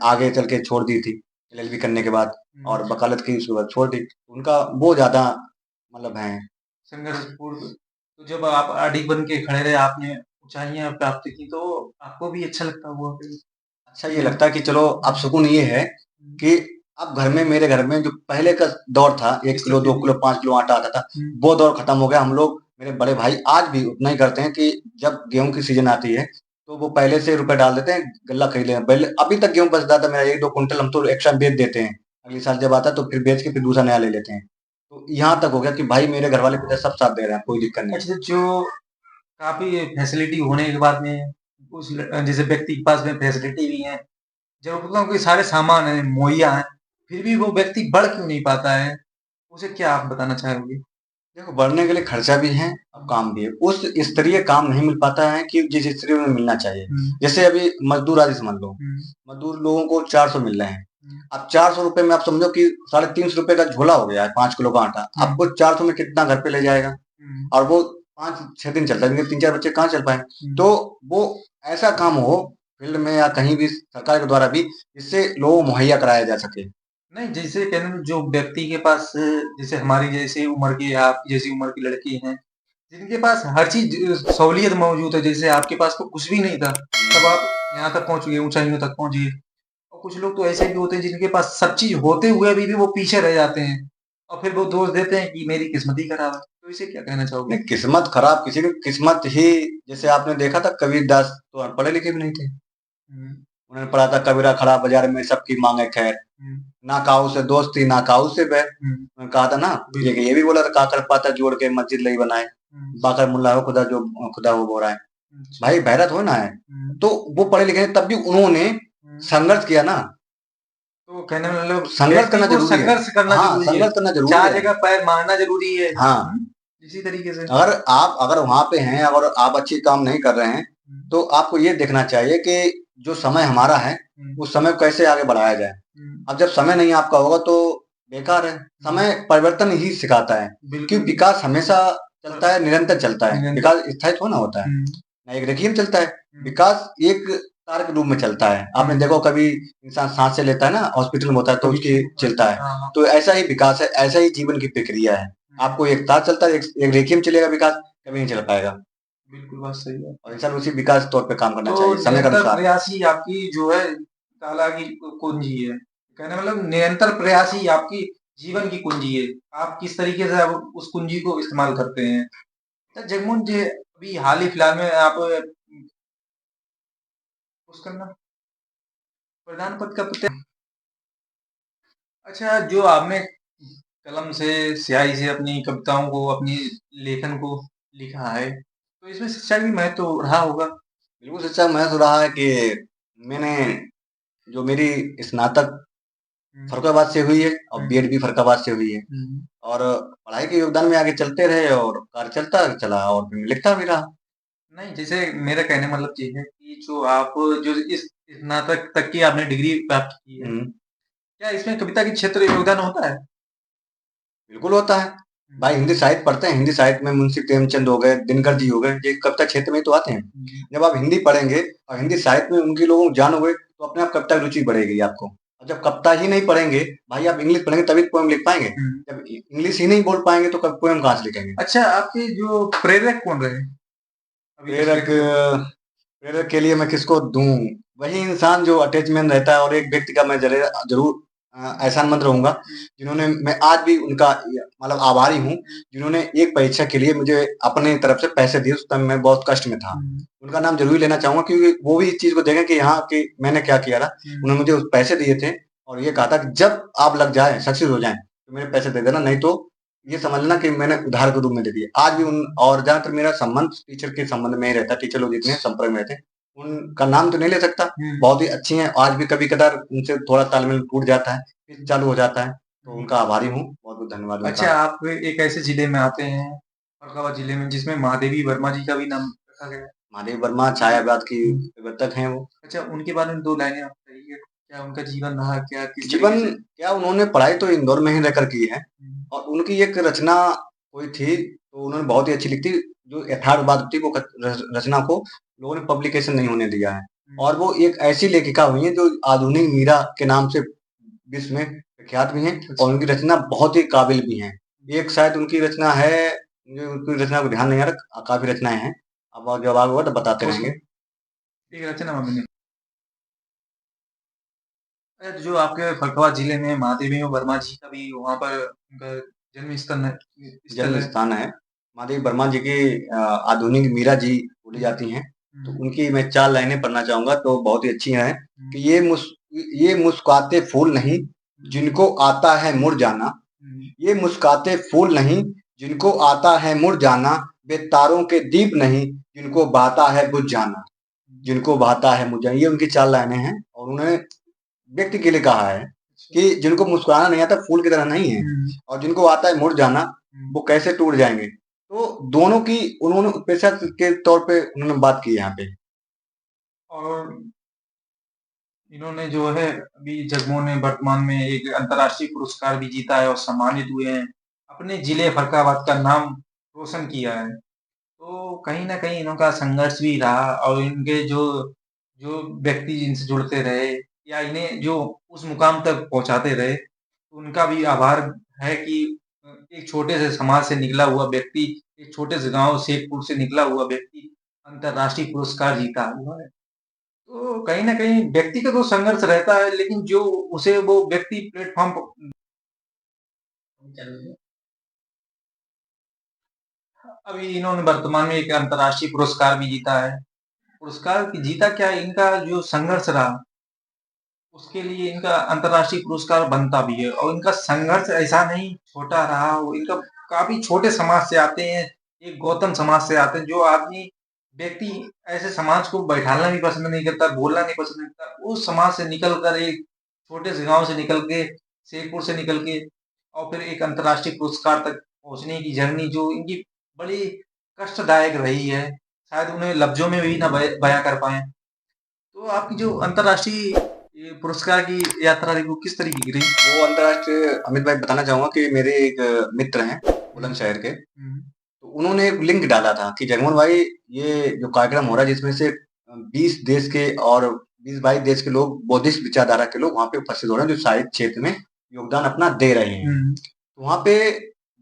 आगे चल के छोड़ दी थी, एलएलबी करने के बाद, हुँ, और वकालत की उसके बाद छोड़ दी। उनका वो ज़्यादा मतलब है। संघर्षपूर्ण। तो जब आप अडिग बन के खड़े रहे, आपने ऊँचाइयाँ प्राप्त की, तो आपको भी अच्छा लगता होगा फिर? अच्छा ये लगता है कि चलो अब हुँ, सुकून ये है हुँ, कि अब घर में, मेरे घर में जो पहले का दौर था, 1 किलो, 2 स्थिति किलो, थी। 5 किलो आटा आता था, हुँ, वो दौर खत्म हो गया। हम लोग, मेरे बड़े भाई आज भी उतना ही करते हैं कि जब गेहूँ की सीज़न आती है, तो वो पहले से रुपए डाल देते हैं, गल्ला खरीद लें। पहले अभी तक गेहूँ बच जाता है मेरा 1-2 कुंटल, हम तो एक्स्ट्रा बेच देते हैं। अगले साल जब आता है तो फिर बेच के फिर दूसरा नया ले लेते हैं। तो यहाँ तक हो गया कि भाई मेरे घरवाले पिता सब साथ दे रहे हैं, कोई दिक्कत नहीं है। अच्छा, जो काफ़ी फैसिलिटी होने के बाद में जैसे व्यक्ति के पास में फैसिलिटी भी है, ज़रूरतों के सारे सामान हैं, मुहैया हैं, फिर भी वो व्यक्ति बढ़ क्यों नहीं पाता है? उसे क्या आप बताना चाहोगे? देखो, बढ़ने के लिए खर्चा भी है और काम भी है। उस स्तरीय काम नहीं मिल पाता है कि जिस स्तरीय में मिलना चाहिए। हुँ, जैसे अभी मज़दूर आदि समझ लो, हुँ, मज़दूर लोगों को 400 मिल रहे हैं। हुँ, अब 400 रुपए में आप समझो कि ₹350 का झोला हो गया है, 5 किलो का आटा। हुँ, अब वो 400 में कितना घर पे ले जाएगा? हुँ, और वो 5-6 दिन चलता है, क्योंकि 3-4 बच्चे कहाँ चल पाएँ। हुँ। तो वो ऐसा काम हो फील्ड में या कहीं भी सरकार के द्वारा भी, जिससे लोगों को मुहैया कराया जा सके। नहीं, जैसे कहने में जो व्यक्ति के पास जैसे हमारी जैसी उम्र की, आपकी जैसी उम्र की लड़की हैं, जिनके पास हर चीज़ सहूलियत मौजूद है, जैसे आपके पास तो कुछ भी नहीं था, तब आप यहाँ तक पहुँच गए, ऊँचाइयों तक पहुँच गए। और कुछ लोग तो ऐसे भी होते हैं जिनके पास सब चीज़ होते हुए भी वो पीछे रह जाते हैं और फिर वो दोष देते हैं कि मेरी किस्मत ही खराब है। तो इसे क्या कहना चाहोगे? नहीं, किस्मत खराब किसी की किस्मत ही, जैसे आपने देखा था कबीरदास तो पढ़े लिखे भी नहीं थे। हुँ, उन्होंने पढ़ा था कबीरा खड़ा बाजार में सबकी मांगे खैर, हुँ, ना काऊ से दोस्ती ना काऊ से बैर। हुँ, उन्होंने कहा था ना, बिल्कुल। ये भी बोला था, काकर पाता जोड़ के मस्जिद लई बनाए, हुँ, बाकर मुल्ला हो खुदा जो खुदा वो बोरा है। अच्छा। भाई भैरत हो ना है। हुँ, तो वो पढ़े लिखे हैं, तब भी उन्होंने हुँ। संघर्ष किया ना। तो कहने का मतलब संघर्ष व्यक्ति करना को जरूरी है। संघर्ष करना हाँ, ज़रूरी है। संघर्ष करना जरूरी 4 है। जगह पैर मारना ज़रूरी है। हाँ, हुँ, इसी तरीके से। अगर वहां पे हैं, अगर आप अच्छी काम नहीं कर रहे हैं, हुँ, तो आपको ये देखना चाहिए कि जो समय हमारा है, हुँ, उस समय को कैसे आगे बढ़ाया जाए। हुँ, अब जब समय नहीं आपका होगा तो बेकार है। हुँ, समय परिवर्तन ही सिखाता है, बिल्कुल, क्योंकि बिल्कुल। विकास हमेशा पर चलता है, निरंतर चलता है। निरंतर विकास स्थायी थोड़ा ना होता है, हुँ, ना एक रेखीय में चलता है। हुँ, विकास एक तार के रूप में चलता है। आपने हुँ, देखो कभी इंसान सांस से लेता है ना, हॉस्पिटल में होता है तो कभी उसकी ठीक होता है। चलता है। हाँ, हाँ। तो ऐसा ही विकास है, ऐसा ही जीवन की प्रक्रिया है। हुँ, आपको एक तार चलता है, एक रेखीय में चलेगा विकास, कभी नहीं चल पाएगा। बिल्कुल बात सही है और आपकी। इंसान उसी विकास तौर पे काम करना तो चाहिए समय के निरंतर अनुसार। प्रयास ही आपकी जो है कला की कुंजी है। कहने का मतलब निरंतर प्रयास ही आपकी जीवन की कुंजी है। आप किस तरीके से अब उस कुंजी को इस्तेमाल करते हैं। तो जगमोहन जी, अभी हाल ही फिलहाल में आप उसका ना प्रधान पद का अच्छा, जो आपने कलम से, स्याही से अपनी कविताओं को, अपनी लेखन को लिखा है, तो इसमें शिक्षा की महत्व तो रहा होगा? बिल्कुल सच्चा महसूस हो रहा है कि मैंने जो मेरी स्नातक हुँ, फर्रुखाबाद से हुई है और हुँ, बीएड भी फर्रुखाबाद से हुई है। हुँ। और पढ़ाई के योगदान में आगे चलते रहे और कार्य चलता चला और फिर मैं लिखता भी रहा। नहीं, जैसे मेरा कहने का मतलब ये है कि जो आप जो इस स्नातक तक की आपने डिग्री प्राप्त की है, हुँ। क्या इसमें कविता के क्षेत्र योगदान होता है? बिल्कुल होता है। भाई हिंदी साहित्य पढ़ते हैं, हिंदी साहित्य में मुंशी प्रेमचंद हो गए, दिनकर जी हो गए, ये कविता क्षेत्र में ही तो आते हैं। जब आप हिंदी पढ़ेंगे और हिंदी साहित्य में उनके लोगों को जानोगे तो अपने आप कविता की रुचि बढ़ेगी आपको। और जब कविता ही नहीं पढ़ेंगे, भाई आप इंग्लिश पढ़ेंगे तभी पोएम लिख पाएंगे। जब इंग्लिश ही नहीं बोल पाएंगे तो कब पोएम कहाँ से लिखेंगे? अच्छा, आपके जो प्रेरक कौन रहे अभी तक प्रेरक के? प्रेरक के लिए मैं किसको दूं? वही इंसान जो अटैचमेंट रहता है, और एक व्यक्ति का मैं जरूर एहसानमंद रहूंगा, जिन्होंने, मैं आज भी उनका मतलब आभारी हूँ, जिन्होंने एक परीक्षा के लिए मुझे अपने तरफ से पैसे दिए। उस टाइम मैं बहुत कष्ट में था। उनका नाम जरूर लेना चाहूंगा, क्योंकि वो भी इस चीज को देखें कि यहाँ कि मैंने क्या किया था। उन्होंने मुझे उस पैसे दिए थे और ये कहा था कि जब आप लग जाए, सक्सेस हो जाए, तो मेरे पैसे दे देना, नहीं तो ये समझ लेना कि मैंने उधार के रूप में दे दिए। आज भी उन, और जहाँ तक मेरा संबंध टीचर के संबंध में ही रहता है, टीचर लोग जितने संपर्क में रहते हैं, उनका नाम तो नहीं ले सकता, बहुत ही अच्छी हैं। आज भी कभी कदार उनसे थोड़ा तालमेल टूट जाता है, फिर चालू हो जाता है, तो उनका आभारी हूँ, बहुत बहुत धन्यवाद उनका। अच्छा, आप एक ऐसे जिले में आते हैं, फर्रुखाबाद जिले में, जिसमें महादेवी वर्मा जी का भी नाम रखा गया है। महादेव वर्मा छायावाद की प्रवर्तक हैं वो। अच्छा, उनके बारे में 2 लाइनें आप बताइए, क्या उनका जीवन रहा, क्या किस जीवन तरीके से? क्या, उन्होंने पढ़ाई तो इंदौर में ही रहकर की है, हुँ, और उनकी एक रचना कोई थी तो उन्होंने बहुत ही अच्छी लिखी थी। जो यथार्थवाद थी वो रचना को लोगों ने पब्लिकेशन नहीं होने दिया है, और वो एक ऐसी लेखिका हुई है जो आधुनिक मीरा के नाम से विश्व में प्रख्यात भी हैं, और उनकी रचना बहुत ही काबिल भी हैं। एक शायद उनकी रचना है, मुझे उनकी रचना को ध्यान नहीं आ रहा, काफी रचनाएं हैं। अब जब आगे होगा तो बताते रहेंगे। एक रचना में जो आपके फर्रुखाबाद जिले में महादेवी वर्मा जी का भी वहाँ पर उनका जन्म स्थल जन्म है। स्थान है। महादेव वर्मा जी की आधुनिक मीरा जी बोली जाती हैं, तो उनकी मैं 4 लाइनें पढ़ना चाहूंगा, तो बहुत ही अच्छी हैं कि ये मुस्कुराते फूल नहीं जिनको आता है मुरझाना, ये मुस्कुराते फूल नहीं जिनको आता है मुरझाना, वे तारों के दीप नहीं जिनको बहता है बुझ जाना, जिनको बहता है मुझ जाना। ये उनकी 4 लाइनें हैं, और उन्होंने व्यक्ति के लिए कहा है कि जिनको मुस्कुराना नहीं आता फूल की तरह नहीं है, और जिनको आता है मुरझाना वो कैसे टूट जाएंगे। तो दोनों की उन्होंने पेशा के तौर पे उन्होंने बात की यहाँ पे। और इन्होंने जो है अभी जगमोहन ने वर्तमान में एक अंतर्राष्ट्रीय पुरस्कार भी जीता है और सम्मानित हुए हैं। अपने जिले फर्रुखाबाद का नाम रोशन किया है। तो कहीं न कहीं इनका संघर्ष भी रहा, और इनके जो जो व्यक्ति जिनसे जुड़ते रहे या इन्हें जो उस मुकाम तक पहुँचाते रहे, उनका भी आभार है कि एक छोटे से समाज से निकला हुआ व्यक्ति, एक छोटे से गाँव शेखपुर से निकला हुआ व्यक्ति अंतर्राष्ट्रीय पुरस्कार जीता हुआ है। तो कहीं न कहीं व्यक्ति का तो संघर्ष रहता है, लेकिन जो उसे वो व्यक्ति प्लेटफ़ॉर्म प अभी इन्होंने वर्तमान में एक अंतर्राष्ट्रीय पुरस्कार भी जीता है। पुरस्कार की जीता क्या, इनका जो संघर्ष रहा, उसके लिए इनका अंतर्राष्ट्रीय पुरस्कार बनता भी है, और इनका संघर्ष ऐसा नहीं छोटा रहा, वो इनका काफ़ी छोटे समाज से आते हैं, एक गौतम समाज से आते हैं, जो आदमी व्यक्ति ऐसे समाज को बैठाना भी पसंद नहीं करता, बोलना नहीं पसंद नहीं करता, उस समाज से निकल कर एक छोटे से गाँव से निकल के, शेखपुर से निकल के, और फिर एक अंतर्राष्ट्रीय पुरस्कार तक पहुँचने की जर्नी जो इनकी बड़ी कष्टदायक रही है, शायद उन्हें लफ्ज़ों में भी ना बयाँ कर पाएँ। तो आपकी जो अंतर्राष्ट्रीय ये पुरस्कार की यात्रा रही, वो किस तरीके की रही? वो अंतर्राष्ट्रीय, अमित भाई बताना चाहूंगा कि मेरे एक मित्र हैं बुलंदशहर के, तो उन्होंने एक लिंक डाला था कि जगमोहन भाई, ये जो कार्यक्रम हो रहा है जिसमें से 20 देश के और 20-22 देश के लोग, बौद्धिस्ट विचारधारा के लोग वहाँ पे उपस्थित हो रहे हैं, जो साहित्य क्षेत्र में योगदान अपना दे रहे हैं। तो वहाँ पे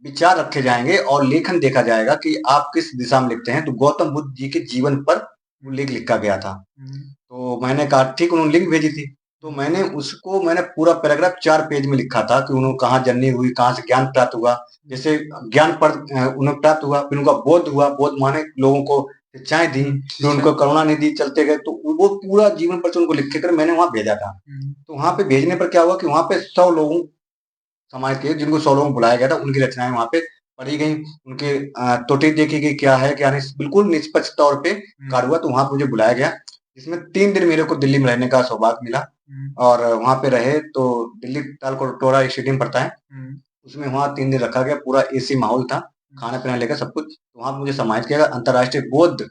विचार रखे जाएंगे और लेखन देखा जाएगा कि आप किस दिशा में लिखते हैं। तो गौतम बुद्ध जी के जीवन पर वो लेख लिखा गया था। तो मैंने कहा ठीक, उन्होंने लिंक भेजी थी, तो मैंने पूरा पैराग्राफ 4 पेज में लिखा था कि उन्होंने कहाँ जर्नी हुई, कहाँ से ज्ञान प्राप्त हुआ। जैसे ज्ञान उन्हें प्राप्त हुआ, फिर उनका बोध हुआ, बोध माने लोगों को शिक्षाएं दी, फिर उनको करुणानिधि चलते गए, तो वो पूरा जीवन पर उनको लिख कर मैंने वहां भेजा था। तो वहां पे भेजने पर क्या हुआ कि वहां पे 100 लोगों समाज के, जिनको 100 लोगों को बुलाया गया था, उनकी रचनाएं वहां पे पढ़ी गई, उनके त्रुटि देखी गई क्या है क्या नहीं, बिल्कुल निष्पक्ष तौर पे कार्य हुआ। तो वहां पे मुझे बुलाया गया, जिसमें 3 दिन मेरे को दिल्ली में रहने का सौभाग्य मिला, और वहां पे रहे। तो दिल्ली तालकटोरा एक स्टेडियम पड़ता है, उसमें वहां 3 दिन रखा गया, पूरा एसी माहौल था, खाना पीना लेकर सब कुछ। तो वहां मुझे सम्मानित किया गया, अंतर्राष्ट्रीय बौद्ध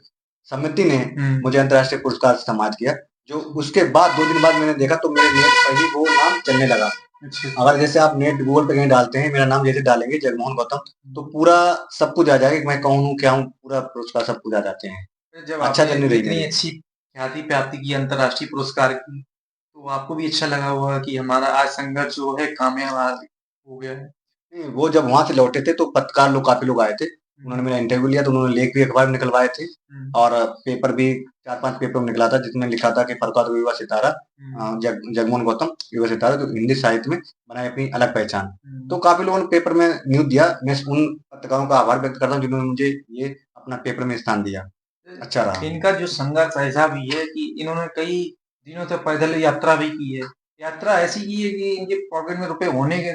समिति ने मुझे अंतर्राष्ट्रीय पुरस्कार से सम्मानित किया। जो उसके बाद 2 दिन बाद मैंने देखा तो मेरे नेट पर ही वो नाम चलने लगा, अच्छा, अगर जैसे आप नेट गूगल पे कहीं डालते हैं, मेरा नाम जैसे डालेंगे जगमोहन गौतम, तो पूरा सब कुछ आ जाएगा कि मैं कौन हूँ, क्या हूँ, पूरा पुरस्कार सब कुछ आ जाते हैं। फिर जब अच्छा आपने जर्नी रही इतनी मेरी। अच्छी ख्याति प्राप्ति की अंतर्राष्ट्रीय पुरस्कार की, तो आपको भी अच्छा लगा होगा कि हमारा आज संघर्ष जो है कामयाब आज हो गया है। नहीं, वो जब वहाँ से लौटे थे तो पत्रकार लोग काफ़ी लोग आए थे। उन्होंने मेरा इंटरव्यू लिया तो उन्होंने लेख भी अखबार में निकलवाए थे हुँ, और पेपर भी 4-5 पेपर में निकला था जिसमें लिखा था कि फरखात युवा सितारा हुँ, जगमोहन गौतम युवा सितारा जो हिंदी साहित्य में बनाए अपनी अलग पहचान। तो हुँ। काफ़ी लोगों ने पेपर में न्यूज़ दिया। मैं उन पत्रकारों का आभार व्यक्त करता हूँ जिन्होंने मुझे ये अपना पेपर में स्थान दिया। अच्छा रहा। इनका जो संघर्ष ऐसा भी है कि इन्होंने कई दिनों तक पैदल यात्रा भी की है। यात्रा ऐसी की है कि इनके पॉकेट में रुपए होने के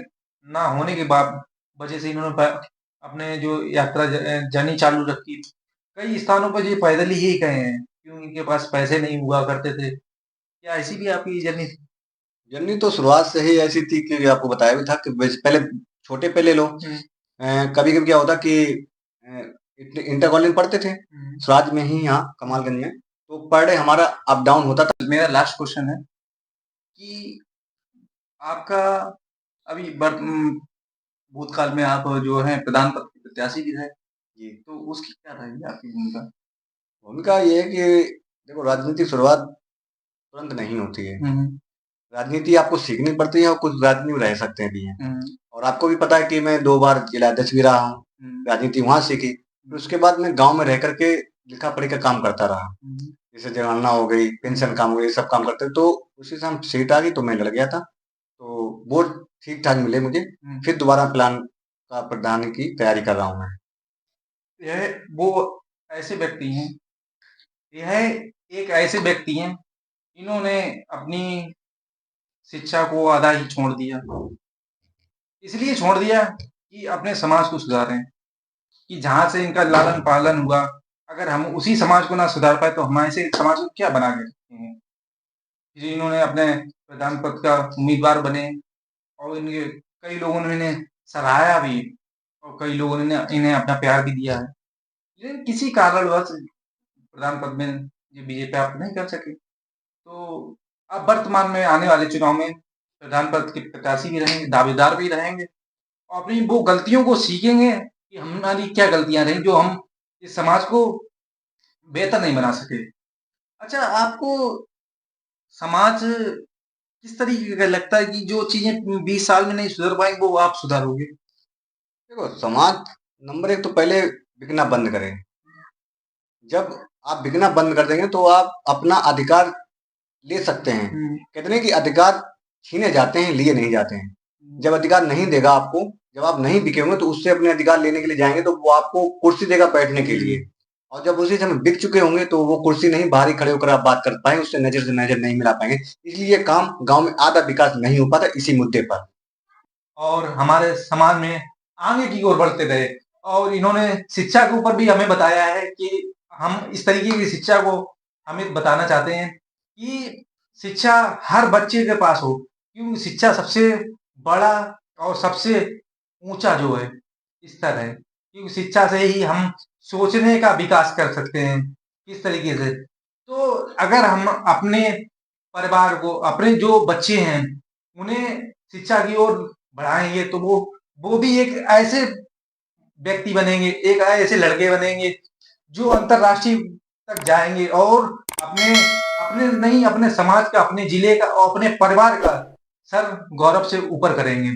ना होने के बाद वजह से इन्होंने अपने जो यात्रा जर्नी चालू रखी। कई स्थानों पर ये पैदल ही गए हैं क्योंकि इनके पास पैसे नहीं हुआ करते थे। क्या ऐसी भी आपकी जर्नी थी? जर्नी तो शुरुआत से ही ऐसी थी कि आपको बताया भी था कि पहले छोटे पे ले लो। कभी-कभी क्या होता कि अ, इंटर कॉलेज में पढ़ते थे, स्वराज में ही यहाँ कमालगंज में, तो पर डे हमारा अप डाउन होता था। मेरा लास्ट क्वेश्चन है कि आपका अभी भूतकाल में आप जो है प्रधान पद के प्रत्याशी भी रहे, जी, तो उसकी क्या रहेगी आपकी भूमिका? भूमिका ये है कि देखो राजनीति शुरुआत तुरंत नहीं होती है। हुँ, राजनीति आपको सीखनी पड़ती है और कुछ राजनीति में रह सकते भी हैं। हुँ, और आपको भी पता है कि मैं 2 बार जिला अध्यक्ष भी रहा हूँ, हुँ, राजनीति वहाँ सीखी। फिर उसके बाद मैं गाँव में रह कर के लिखा-पढ़ी का काम करता रहा। हुँ, जैसे जनगणना हो गई, पेंशन काम हो गई, ये सब काम करते थे, तो उसी समय सीट आ गई तो मैं लड़ गया था। तो वो ठीक-ठाक मिले मुझे। हुँ। फिर दोबारा प्लान का प्रधानी की तैयारी कर रहा हूँ मैं। यह वो ऐसे व्यक्ति हैं, यह एक ऐसे व्यक्ति हैं, इन्होंने अपनी शिक्षा को आधा ही छोड़ दिया। इसलिए छोड़ दिया कि अपने समाज को सुधारें, कि जहाँ से इनका लालन-पालन हुआ, अगर हम उसी समाज को ना सुधार पाए, तो हम ऐसे समाज को क्या बना के रखेंगे? फिर इन्होंने अपने प्रधान पद का उम्मीदवार बने और इनके कई लोगों ने इन्हें सराहा भी और कई लोगों ने इन्हें अपना प्यार भी दिया है। लेकिन किसी कारणवश प्रधान पद में ये विजय प्राप्त नहीं कर सके। तो अब वर्तमान में आने वाले चुनाव में प्रधान पद के प्रत्याशी भी रहेंगे, दावेदार भी रहेंगे और अपनी वो गलतियों को सीखेंगे कि हमारी क्या गलतियाँ रहीं जो हम इस समाज को बेहतर नहीं बना सके। अच्छा, आपको समाज किस तरीके का लगता है कि जो चीज़ें 20 साल में नहीं सुधर पाएँगी वो आप सुधारोगे? देखो समाज नंबर 1 तो पहले बिकना बंद करें। जब आप बिकना बंद कर देंगे तो आप अपना अधिकार ले सकते हैं। हुँ, कहते नहीं कि अधिकार छीने जाते हैं, लिए नहीं जाते हैं। हुँ, जब अधिकार नहीं देगा आपको, जब आप नहीं बिके होंगे तो उससे अपने अधिकार लेने के लिए जाएँगे तो वो आपको कुर्सी देगा बैठने के जी, लिए। और जब उसी समय बिक चुके होंगे तो वो कुर्सी नहीं, बाहर ही खड़े होकर आप बात कर पाएँगे, उससे नज़र से नज़र नहीं मिला पाएँगे। इसलिए ये काम गाँव में आधा विकास नहीं हो पाता इसी मुद्दे पर। और हमारे समाज में आगे की ओर बढ़ते रहे और इन्होंने शिक्षा के ऊपर भी हमें बताया है कि हम इस तरीके की शिक्षा को हमें बताना चाहते हैं कि शिक्षा हर बच्चे के पास हो क्योंकि शिक्षा सबसे बड़ा और सबसे ऊंचा जो है स्तर है क्योंकि शिक्षा से ही हम सोचने का विकास कर सकते हैं किस तरीके से तो अगर हम अपने परिवार को अपने जो बच्चे हैं उन्हें शिक्षा की ओर बढ़ाएंगे तो वो भी एक ऐसे व्यक्ति बनेंगे एक ऐसे लड़के बनेंगे जो अंतरराष्ट्रीय तक जाएंगे और अपने अपने नहीं अपने समाज का अपने जिले का और अपने परिवार का सर गौरव से ऊपर करेंगे